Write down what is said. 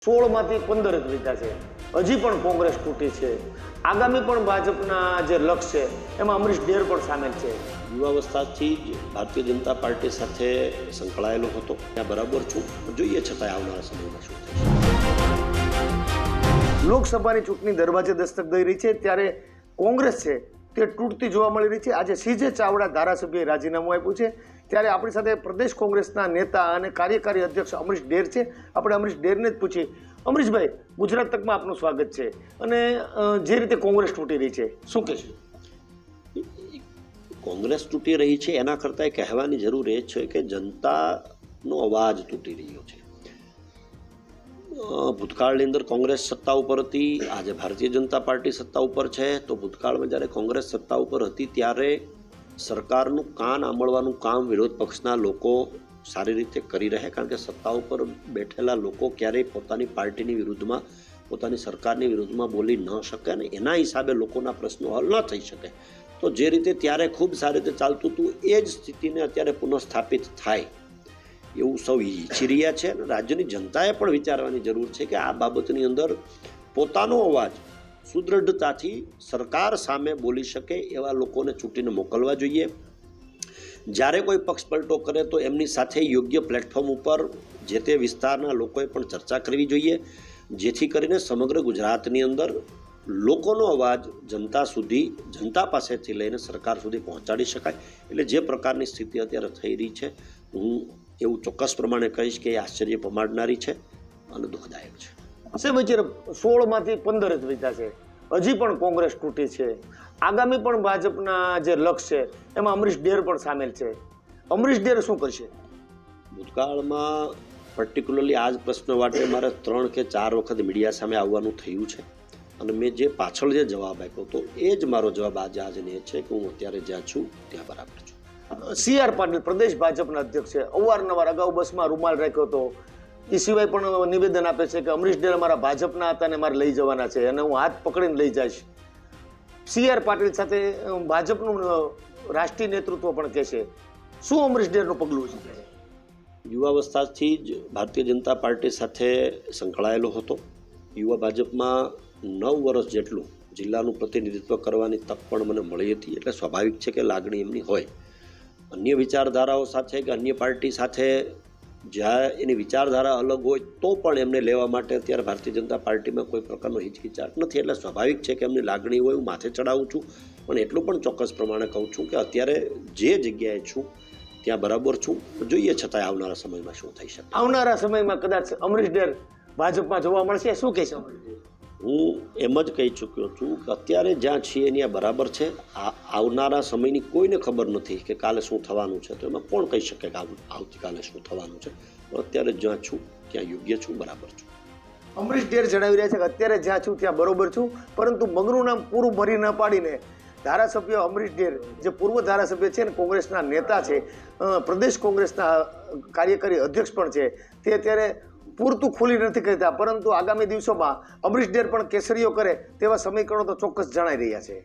16માંથી 15 જ લીધા છે. હજી પણ કોંગ્રેસ તૂટી છે. આગામી પણ ભાજપના જે લક્ષ્ય છે એમાં અમરીશ ડેર પણ સામેલ છે. યુવાવસ્થાથી જ ભારતીય જનતા પાર્ટી સાથે સંકળાયેલો હતો. ત્યાં બરાબર છું, જોઈએ છતાંય આવનારા સમયમાં શું થશે. લોકસભાની ચૂંટણી દરવાજે દસ્તક દઈ રહી છે ત્યારે કોંગ્રેસ છે તે તૂટતી જોવા મળી રહી છે. આજે સીજે ચાવડા ધારાસભ્યએ રાજીનામું આપ્યું છે ત્યારે આપણી સાથે પ્રદેશ કોંગ્રેસના નેતા અને કાર્યકારી અધ્યક્ષ અમરીશ ડેર છે. આપણે અમરીશ ડેરને જ પૂછીએ. અમરીશભાઈ, ગુજરાત તકમાં આપનું સ્વાગત છે અને જે રીતે કોંગ્રેસ તૂટી રહી છે શું કહેશો? કોંગ્રેસ તૂટી રહી છે એના કરતાં કહેવાની જરૂર એ છે કે જનતાનો અવાજ તૂટી રહ્યો છે. ભૂતકાળની અંદર કોંગ્રેસ સત્તા ઉપર હતી, આજે ભારતીય જનતા પાર્ટી સત્તા ઉપર છે. તો ભૂતકાળમાં જ્યારે કોંગ્રેસ સત્તા ઉપર હતી ત્યારે સરકારનું કાન આંબળવાનું કામ વિરોધ પક્ષના લોકો સારી રીતે કરી રહે, કારણ કે સત્તા ઉપર બેઠેલા લોકો ક્યારેય પોતાની પાર્ટીની વિરુદ્ધમાં, પોતાની સરકારની વિરુદ્ધમાં બોલી ન શકે અને એના હિસાબે લોકોના પ્રશ્નો હલ ન થઈ શકે. તો જે રીતે ત્યારે ખૂબ સારી રીતે ચાલતું હતું એ જ સ્થિતિને અત્યારે પુનઃસ્થાપિત થાય એવું સૌ ઈચ્છી રહ્યા છે. અને રાજ્યની જનતાએ પણ વિચારવાની જરૂર છે કે આ બાબતની અંદર પોતાનો અવાજ સુદૃઢતાથી સરકાર સામે બોલી શકે એવા લોકોને ચૂંટીને મોકલવા જોઈએ. જ્યારે કોઈ પક્ષ પલટો કરે તો એમની સાથે યોગ્ય પ્લેટફોર્મ ઉપર જે તે વિસ્તારના લોકોએ પણ ચર્ચા કરવી જોઈએ, જેથી કરીને સમગ્ર ગુજરાતની અંદર લોકોનો અવાજ જનતા સુધી, જનતા પાસેથી લઈને સરકાર સુધી પહોંચાડી શકાય. એટલે જે પ્રકારની સ્થિતિ અત્યારે થઈ રહી છે, હું એવું ચોક્કસ પ્રમાણે કહીશ કે એ આશ્ચર્ય પમાડનારી છે અને દુઃખદાયક છે. સાહેબ, અત્યારે 16માંથી 15 જ લીધા છે. હજી પણ કોંગ્રેસ તૂટી છે. આગામી પણ ભાજપના જે લક્ષ્ય છે એમાં અમરીશ ડેર પણ સામેલ છે. અમરીશ ડેર શું કરશે? ભૂતકાળમાં પર્ટિક્યુલરલી આ જ પ્રશ્ન માટે મારે 3 કે 4 વખત મીડિયા સામે આવવાનું થયું છે અને મેં જે પાછળ જે જવાબ આપ્યો હતો એ જ મારો જવાબ આજને એ છે કે હું અત્યારે જ્યાં છું ત્યાં બરાબર છું. CR પાટીલ પ્રદેશ ભાજપના અધ્યક્ષ છે. અવારનવાર અગાઉ બસમાં રૂમાલ રાખ્યો હતો. એ સિવાય પણ નિવેદન આપે છે કે અમરીશ ડેર મારા ભાજપના હતા અને મારે લઈ જવાના છે અને હું હાથ પકડીને લઈ જઈશ. CR પાટીલ સાથે ભાજપનું રાષ્ટ્રીય નેતૃત્વ પણ કહેશે. શું અમરીશ ડેરનું પગલું છે? યુવાવસ્થાથી જ ભારતીય જનતા પાર્ટી સાથે સંકળાયેલો હતો. યુવા ભાજપમાં 9 વર્ષ જેટલું જિલ્લાનું પ્રતિનિધિત્વ કરવાની તક પણ મને મળી હતી. એટલે સ્વાભાવિક છે કે લાગણી એમની હોય. અન્ય વિચારધારાઓ સાથે કે અન્ય પાર્ટી સાથે જ્યાં એની વિચારધારા અલગ હોય તો પણ એમને લેવા માટે અત્યારે ભારતીય જનતા પાર્ટીમાં કોઈ પ્રકારનો હિચકિચાટ નથી. એટલે સ્વાભાવિક છે કે એમની લાગણી હોય, હું માથે ચડાવું છું. પણ એટલું પણ ચોક્કસ પ્રમાણે કહું છું કે અત્યારે જે જગ્યાએ છું ત્યાં બરાબર છું, જોઈએ છતાંય આવનારા સમયમાં શું થઈ શકે. આવનારા સમયમાં કદાચ અમરીશ ડેર ભાજપમાં જોવા મળશે, શું કહેશો? હું એમ જ કહી ચૂક્યો છું કે અત્યારે જ્યાં છીએ ત્યાં બરાબર છે. આવનારા સમયની કોઈને ખબર નથી કે કાલે શું થવાનું છે, તો એમાં કોણ કહી શકે કે આવતીકાલે શું થવાનું છે. અત્યારે જ્યાં છું ત્યાં યોગ્ય છું, બરાબર છું. અમરીશ ડેર જણાવી રહ્યા છે કે અત્યારે જ્યાં છું ત્યાં બરોબર છું, પરંતુ મગનું નામ પૂરું ભરી ન પાડીને ધારાસભ્ય અમરીશ ડેર જે પૂર્વ ધારાસભ્ય છે અને કોંગ્રેસના નેતા છે, પ્રદેશ કોંગ્રેસના કાર્યકારી અધ્યક્ષ પણ છે, તે અત્યારે પૂરતું ખુલી નથી કહેતા. પરંતુ આગામી દિવસોમાં અમરીશ ડેર પણ કેસરીઓ કરે તેવા સમીકરણો તો ચોક્કસ જણાઈ રહ્યા છે.